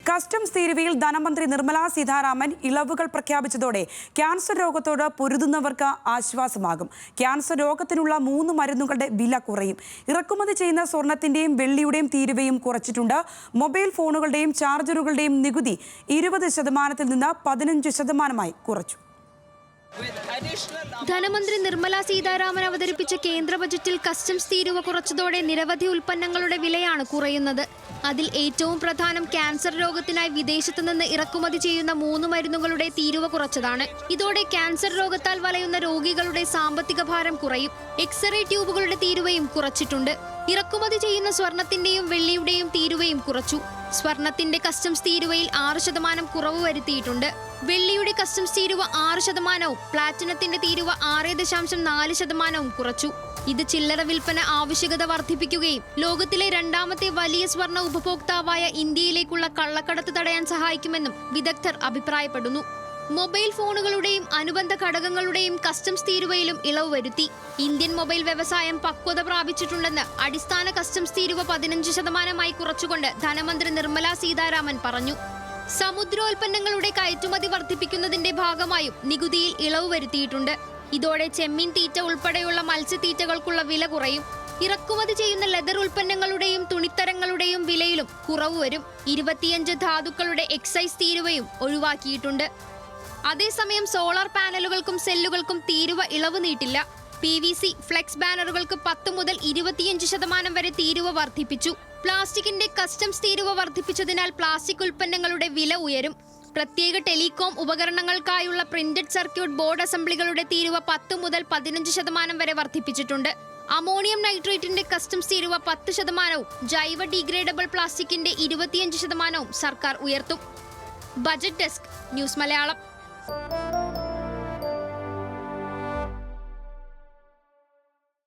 Customs തീരുവയിൽ ധനമന്ത്രി നിർമ്മലാ സീതാരാമൻ ഇളവുകൾ പ്രഖ്യാപിച്ചതോടെ ക്യാൻസർ രോഗത്തോട് പൊരുതുന്നവർക്ക് ആശ്വാസമാകും. ക്യാൻസർ രോഗത്തിനുള്ള 3 മരുന്നുകളുടെ വില കുറയും. ഇറക്കുമതി ചെയ്യുന്ന സ്വർണത്തിന്റെയും വെള്ളിയുടെയും തീരുവയും കുറച്ചിട്ടുണ്ട്. മൊബൈൽ ഫോണുകളുടെയും ചാർജറുകളുടെയും നികുതി 20% നിന്ന് 15% കുറച്ചു. ധനമന്ത്രി നിർമ്മലാ സീതാരാമൻ അവതരിപ്പിച്ച കേന്ദ്ര ബജറ്റിൽ കസ്റ്റംസ് തീരുവ കുറച്ചതോടെ നിരവധി ഉൽപ്പന്നങ്ങളുടെ വിലയാണ് കുറയുന്നത്. അതിൽ ഏറ്റവും പ്രധാനം ക്യാൻസർ രോഗത്തിനായി വിദേശത്തു നിന്ന് ഇറക്കുമതി ചെയ്യുന്ന 3 മരുന്നുകളുടെ തീരുവ കുറച്ചതാണ്. ഇതോടെ ക്യാൻസർ രോഗത്താൽ വലയുന്ന രോഗികളുടെ സാമ്പത്തിക ഭാരം കുറയും. എക്സ്റേ ട്യൂബുകളുടെ തീരുവയും കുറച്ചിട്ടുണ്ട്. ഇറക്കുമതി ചെയ്യുന്ന സ്വർണത്തിന്റെയും വെള്ളിയുടെയും തീരുവയും കുറച്ചു. സ്വർണത്തിന്റെ കസ്റ്റംസ് തീരുവയിൽ 6% കുറവ് വരുത്തിയിട്ടുണ്ട്. വെള്ളിയുടെ കസ്റ്റംസ് തീരുവ 6%, പ്ലാറ്റിനത്തിന്റെ തീരുവ 6.4% കുറച്ചു. ഇത് ചില്ലറ വിൽപ്പന ആവശ്യകത വർദ്ധിപ്പിക്കുകയും ലോകത്തിലെ 2ാമത്തെ വലിയ സ്വർണ്ണ ഉപഭോക്താവായ ഇന്ത്യയിലേക്കുള്ള കള്ളക്കടത്ത് തടയാൻ സഹായിക്കുമെന്നും വിദഗ്ധർ അഭിപ്രായപ്പെടുന്നു. മൊബൈൽ ഫോണുകളുടെയും അനുബന്ധ ഘടകങ്ങളുടെയും കസ്റ്റംസ് തീരുവയിലും ഇളവ് വരുത്തി. ഇന്ത്യൻ മൊബൈൽ വ്യവസായം പക്വത പ്രാപിച്ചിട്ടുണ്ടെന്ന് അടിസ്ഥാന കസ്റ്റംസ് തീരുവ 15% കുറച്ചുകൊണ്ട് ധനമന്ത്രി നിർമ്മലാ സീതാരാമൻ പറഞ്ഞു. സമുദ്രോൽപ്പന്നങ്ങളുടെ കയറ്റുമതി വർദ്ധിപ്പിക്കുന്നതിന്റെ ഭാഗമായും നികുതിയിൽ ഇളവ് വരുത്തിയിട്ടുണ്ട്. ഇതോടെ ചെമ്മീൻ തീറ്റ ഉൾപ്പെടെയുള്ള മത്സ്യത്തീറ്റകൾക്കുള്ള വില കുറയും. ഇറക്കുമതി ചെയ്യുന്ന ലെതർ ഉൽപ്പന്നങ്ങളുടെയും തുണിത്തരങ്ങളുടെയും വിലയിലും കുറവ് വരും. 25 ധാതുക്കളുടെ എക്സൈസ് തീരുവയും ഒഴിവാക്കിയിട്ടുണ്ട്. അതേസമയം സോളാർ പാനലുകൾക്കും സെല്ലുകൾക്കും തീരുവ ഇളവ് നീട്ടില്ല. PVC ഫ്ലെക്സ് ബാനറുകൾക്ക് 10 മുതൽ 25% വരെ തീരുവ വർദ്ധിപ്പിച്ചു. പ്ലാസ്റ്റിക്കിന്റെ കസ്റ്റംസ് തീരുവ വർദ്ധിപ്പിച്ചതിനാൽ പ്ലാസ്റ്റിക് ഉൽപ്പന്നങ്ങളുടെ വില ഉയരും. പ്രത്യേക ടെലികോം ഉപകരണങ്ങൾക്കായുള്ള പ്രിന്റഡ് സർക്യൂട്ട് ബോർഡ് അസംബ്ലികളുടെ തീരുവ 10 മുതൽ 15% വരെ വർദ്ധിപ്പിച്ചിട്ടുണ്ട്. അമോണിയം നൈട്രേറ്റിന്റെ കസ്റ്റംസ് തീരുവ 10%, ജൈവ ഡീഗ്രേഡബിൾ പ്ലാസ്റ്റിക്കിന്റെ 25% സർക്കാർ ഉയർത്തും. Budget desk, news Malayalam.